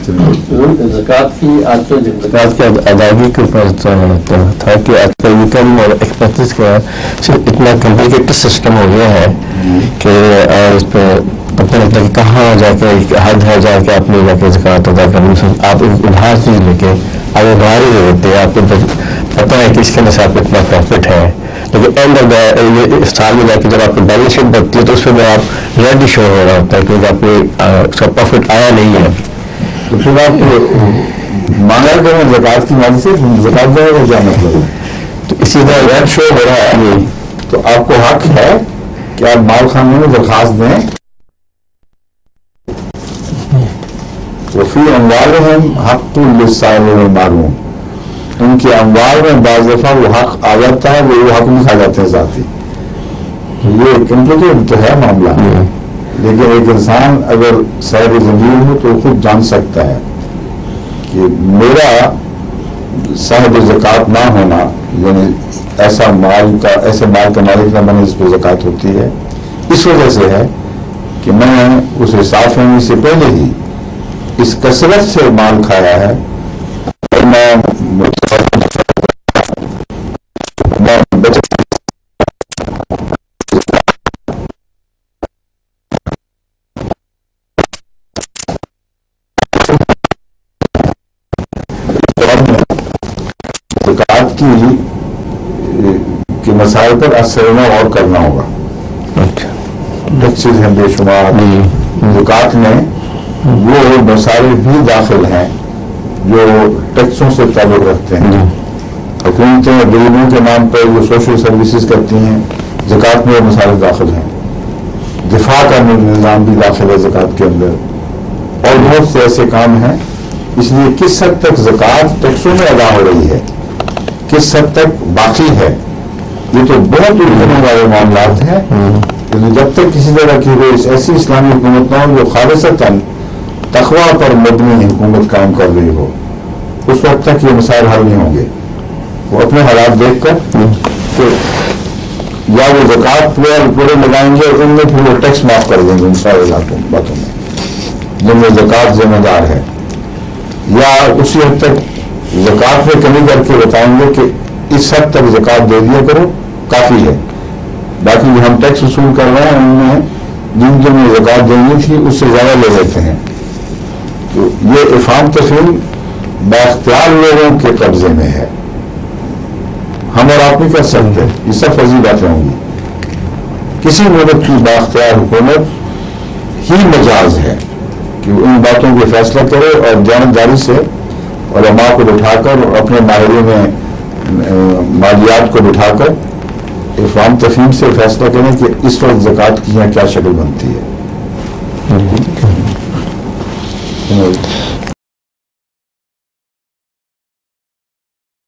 زکوٰۃ کی ادائیگی کے اوپر تھا کہ آج کل انکم اور ایکسپینسز کا اتنا کمپلیکیٹڈ سسٹم ہو گیا ہے کہ اس پہ پتہ لگتا ہے کہ کہاں جا کے حد ہے جا کے آپ نے جا کے زکوٰۃ ادا کرنی. آپ ادھار چیز لے کے آپ ادھار ہی دے دیتے ہیں, آپ کو پتہ ہے کہ اس کے اندر سے آپ کو اتنا پروفٹ ہے, لیکن اینڈ آف سال میں جا کے جب آپ کو بیلنس شیٹ بنتی ہے تو اس میں آپ ریڈ شو ہو رہا ہوتا ہے کیونکہ آپ کو اس کا پروفٹ آیا نہیں ہے. تو پھر آپ مانگا کریں زکوٰۃ کی مانی سے زکوٰۃ دے گا کیا مطلب ہے؟ تو اسی طرح ریڈ شو ہو رہا ہے تو آپ کو حق ہے کہ آپ مال خانے میں درخواست دیں. وفی اموالہم حق للسائل والمحروم, ان کے اموال میں بعض دفعہ وہ حق آ جاتا ہے, وہ حق نہیں کھا جاتے ہیں ذاتی. یہ کمپلیکیٹ تو ہے معاملہ, لیکن ایک انسان اگر صاحب ضمیر ہو تو خود جان سکتا ہے کہ میرا صاحب زکوٰۃ نہ ہونا, یعنی ایسے مال کا مالک نہ بنے جس پہ زکوٰۃ ہوتی ہے, اس وجہ سے ہے کہ میں اس حساب ہونے سے پہلے ہی اس کثرت سے مال کھایا ہے. اور میں زکوٰۃ کے مسائل پر اثرنا اور کرنا ہوگا. ٹیکسز ہیں بے شمار, زکوٰۃ میں وہ مسائل بھی داخل ہیں جو ٹیکسوں سے تعلق رکھتے ہیں. حکومتیں غریبوں کے نام پر جو سوشل سروسز کرتی ہیں, زکوٰۃ میں وہ مسائل داخل ہیں. دفاع کا نظام بھی داخل ہے زکوٰۃ کے اندر, اور بہت سے ایسے کام ہیں. اس لیے کس حد تک زکوٰۃ ٹیکسوں میں ادا ہو رہی ہے, کس حد تک باقی ہے, یہ تو بہت الجھنے والے معاملات ہیں. جب تک کسی طرح کی کوئی ایسی اسلامی حکومت نہ ہو جو خالصتاً تقویٰ پر مبنی حکومت قائم کر رہی ہو, اس وقت تک یہ مسائل حل نہیں ہوں گے. وہ اپنے حالات دیکھ کر کہ یا وہ زکوٰۃ پورے لگائیں گے اور ان میں پھر وہ ٹیکس معاف کر دیں گے ان سارے باتوں میں جن میں زکوٰۃ ذمہ دار ہے, یا اسی حد تک زکوٰۃ میں کمی کر کے بتائیں گے کہ اس حد تک زکوٰۃ دے دیا کرو کافی ہے, باقی جو ہم ٹیکس وصول کر رہے ہیں ان میں جن میں زکوٰۃ دینی تھی اس سے زیادہ لے لیتے ہیں. تو یہ افہام تفہیم بااختیار لوگوں کے قبضے میں ہے, ہم اور آپ نہیں کر سکتے. یہ سب فضی باتیں ہوں گی. کسی ملک کی بااختیار حکومت ہی مجاز ہے کہ وہ ان باتوں کو فیصلہ کرے اور جانبداری سے علماء کو بٹھا کر اور اپنے ماہرین میں مالیات کو بٹھا کر افہام تفہیم سے فیصلہ کریں کہ اس وقت زکوٰۃ کی یہاں کیا شکل بنتی ہے.